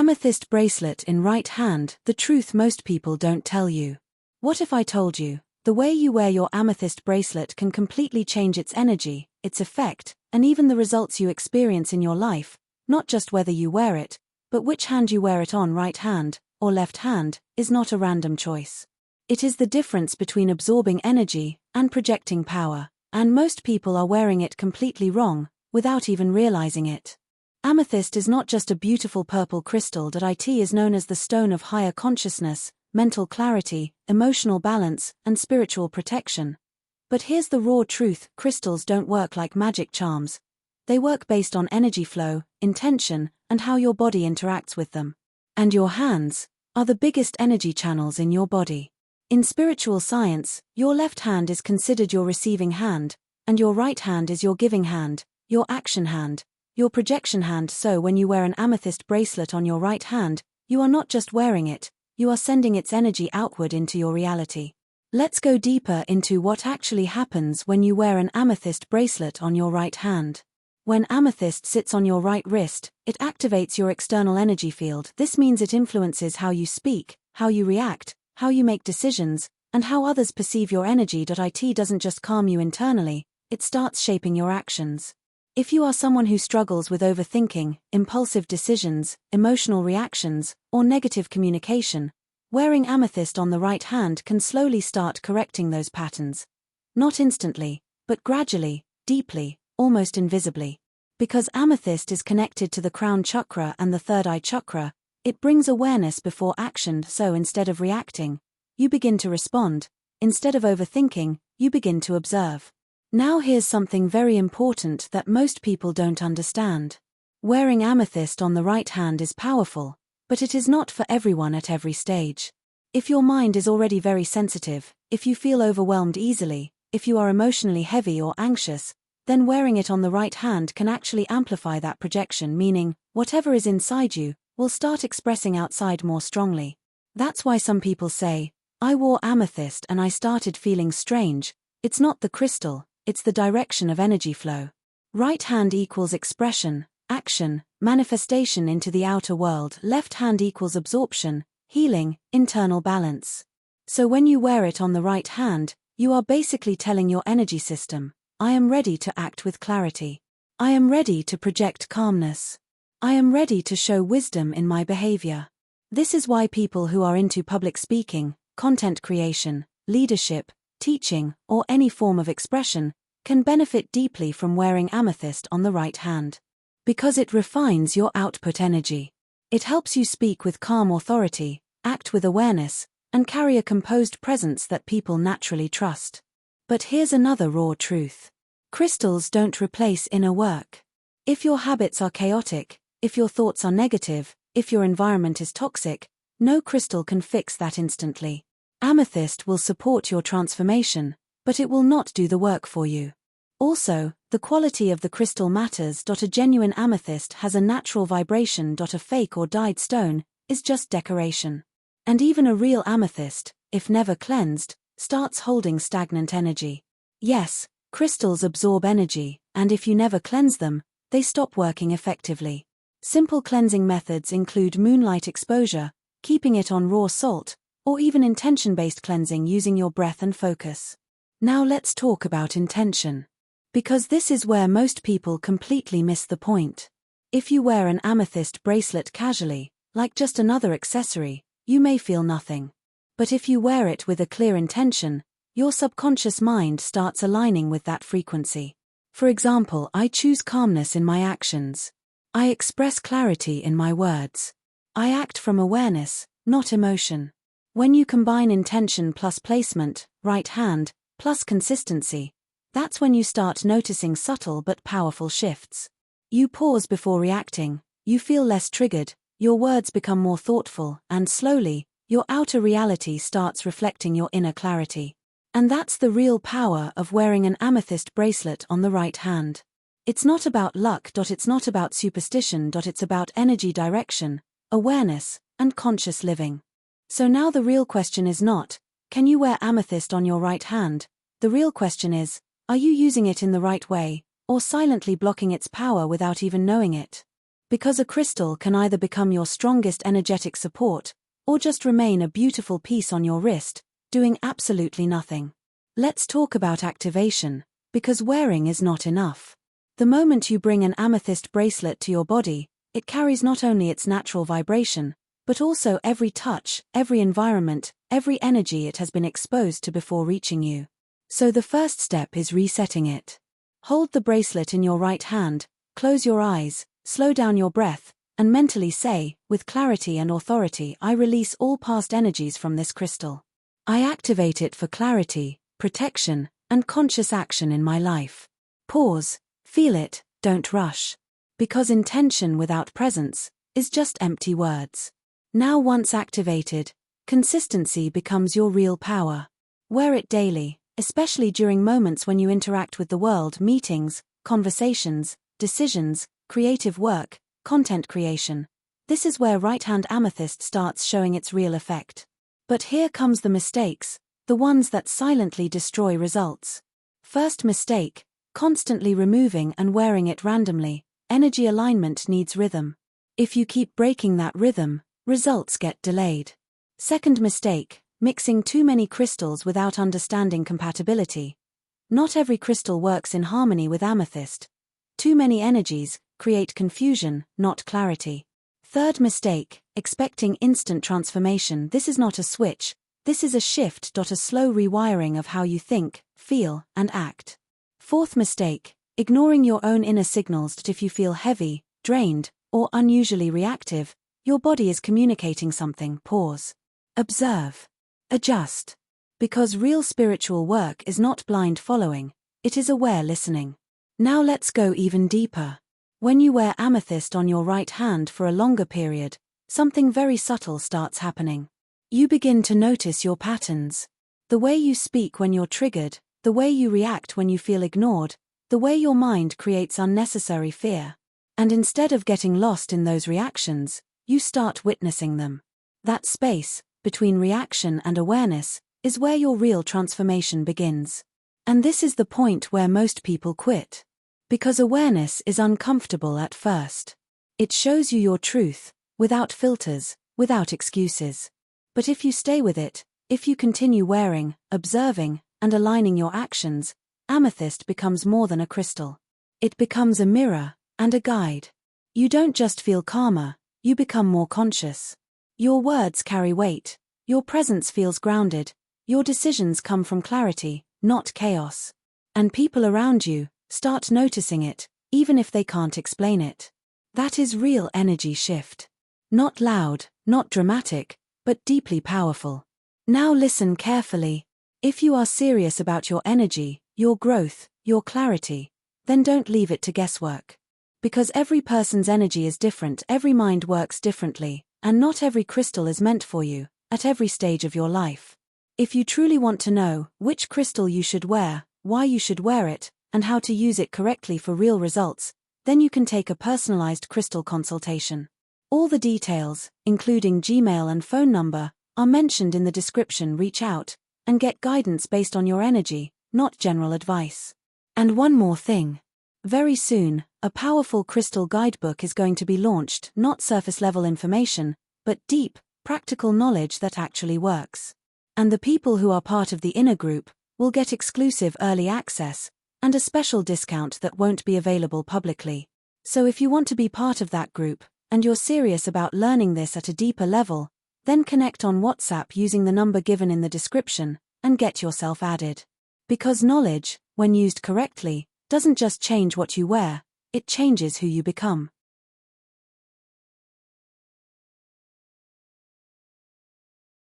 Amethyst bracelet in right hand, the truth most people don't tell you. What if I told you, the way you wear your amethyst bracelet can completely change its energy, its effect, and even the results you experience in your life, not just whether you wear it, but which hand you wear it on, right hand or left hand, is not a random choice. It is the difference between absorbing energy and projecting power, and most people are wearing it completely wrong, without even realizing it. Amethyst is not just a beautiful purple crystal. It is known as the stone of higher consciousness, mental clarity, emotional balance, and spiritual protection. But here's the raw truth: crystals don't work like magic charms. They work based on energy flow, intention, and how your body interacts with them. And your hands are the biggest energy channels in your body. In spiritual science, your left hand is considered your receiving hand, and your right hand is your giving hand, your action hand, your projection hand. So when you wear an amethyst bracelet on your right hand, you are not just wearing it, you are sending its energy outward into your reality. Let's go deeper into what actually happens when you wear an amethyst bracelet on your right hand. When amethyst sits on your right wrist, it activates your external energy field. This means it influences how you speak, how you react, how you make decisions, and how others perceive your energy. It doesn't just calm you internally, it starts shaping your actions. If you are someone who struggles with overthinking, impulsive decisions, emotional reactions, or negative communication, wearing amethyst on the right hand can slowly start correcting those patterns. Not instantly, but gradually, deeply, almost invisibly. Because amethyst is connected to the crown chakra and the third eye chakra, it brings awareness before action. So instead of reacting, you begin to respond. Instead of overthinking, you begin to observe. Now here's something very important that most people don't understand. Wearing amethyst on the right hand is powerful, but it is not for everyone at every stage. If your mind is already very sensitive, if you feel overwhelmed easily, if you are emotionally heavy or anxious, then wearing it on the right hand can actually amplify that projection, meaning, whatever is inside you will start expressing outside more strongly. That's why some people say, I wore amethyst and I started feeling strange. It's not the crystal, it's the direction of energy flow. Right hand equals expression, action, manifestation into the outer world. Left hand equals absorption, healing, internal balance. So when you wear it on the right hand, you are basically telling your energy system, I am ready to act with clarity. I am ready to project calmness. I am ready to show wisdom in my behavior. This is why people who are into public speaking, content creation, leadership, teaching, or any form of expression, can benefit deeply from wearing amethyst on the right hand. Because it refines your output energy. It helps you speak with calm authority, act with awareness, and carry a composed presence that people naturally trust. But here's another raw truth. Crystals don't replace inner work. If your habits are chaotic, if your thoughts are negative, if your environment is toxic, no crystal can fix that instantly. Amethyst will support your transformation, but it will not do the work for you. Also, the quality of the crystal matters. A genuine amethyst has a natural vibration. A fake or dyed stone is just decoration. And even a real amethyst, if never cleansed, starts holding stagnant energy. Yes, crystals absorb energy, and if you never cleanse them, they stop working effectively. Simple cleansing methods include moonlight exposure, keeping it on raw salt, or even intention-based cleansing using your breath and focus. Now let's talk about intention. Because this is where most people completely miss the point. If you wear an amethyst bracelet casually, like just another accessory, you may feel nothing. But if you wear it with a clear intention, your subconscious mind starts aligning with that frequency. For example, I choose calmness in my actions. I express clarity in my words. I act from awareness, not emotion. When you combine intention plus placement, right hand, plus consistency, that's when you start noticing subtle but powerful shifts. You pause before reacting, you feel less triggered, your words become more thoughtful, and slowly, your outer reality starts reflecting your inner clarity. And that's the real power of wearing an amethyst bracelet on the right hand. It's not about luck. It's not about superstition. It's about energy direction, awareness, and conscious living. So now the real question is not, can you wear amethyst on your right hand? The real question is, are you using it in the right way, or silently blocking its power without even knowing it? Because a crystal can either become your strongest energetic support, or just remain a beautiful piece on your wrist, doing absolutely nothing. Let's talk about activation, because wearing is not enough. The moment you bring an amethyst bracelet to your body, it carries not only its natural vibration, but also every touch, every environment, every energy it has been exposed to before reaching you. So the first step is resetting it. Hold the bracelet in your right hand, close your eyes, slow down your breath, and mentally say, with clarity and authority, I release all past energies from this crystal. I activate it for clarity, protection, and conscious action in my life. Pause, feel it, don't rush. Because intention without presence is just empty words. Now once activated, consistency becomes your real power. Wear it daily, especially during moments when you interact with the world, meetings, conversations, decisions, creative work, content creation. This is where right-hand amethyst starts showing its real effect. But here comes the mistakes, the ones that silently destroy results. First mistake, constantly removing and wearing it randomly. Energy alignment needs rhythm. If you keep breaking that rhythm, results get delayed. Second mistake, mixing too many crystals without understanding compatibility. Not every crystal works in harmony with amethyst. Too many energies create confusion, not clarity. Third mistake, expecting instant transformation. This is not a switch, this is a shift. A slow rewiring of how you think, feel, and act. Fourth mistake, ignoring your own inner signals. If you feel heavy, drained, or unusually reactive, your body is communicating something. Pause. Observe. Adjust. Because real spiritual work is not blind following, it is aware listening. Now let's go even deeper. When you wear amethyst on your right hand for a longer period, something very subtle starts happening. You begin to notice your patterns. The way you speak when you're triggered, the way you react when you feel ignored, the way your mind creates unnecessary fear. And instead of getting lost in those reactions, you start witnessing them. That space, between reaction and awareness, is where your real transformation begins. And this is the point where most people quit. Because awareness is uncomfortable at first. It shows you your truth, without filters, without excuses. But if you stay with it, if you continue wearing, observing, and aligning your actions, amethyst becomes more than a crystal. It becomes a mirror and a guide. You don't just feel calmer, you become more conscious. Your words carry weight, your presence feels grounded, your decisions come from clarity, not chaos. And people around you start noticing it, even if they can't explain it. That is real energy shift. Not loud, not dramatic, but deeply powerful. Now listen carefully. If you are serious about your energy, your growth, your clarity, then don't leave it to guesswork. Because every person's energy is different, every mind works differently, and not every crystal is meant for you, at every stage of your life. If you truly want to know which crystal you should wear, why you should wear it, and how to use it correctly for real results, then you can take a personalized crystal consultation. All the details, including Gmail and phone number, are mentioned in the description. Reach out and get guidance based on your energy, not general advice. And one more thing. Very soon, a powerful crystal guidebook is going to be launched, not surface-level information, but deep, practical knowledge that actually works. And the people who are part of the inner group will get exclusive early access and a special discount that won't be available publicly. So if you want to be part of that group, and you're serious about learning this at a deeper level, then connect on WhatsApp using the number given in the description, and get yourself added. Because knowledge, when used correctly, doesn't just change what you wear, it changes who you become.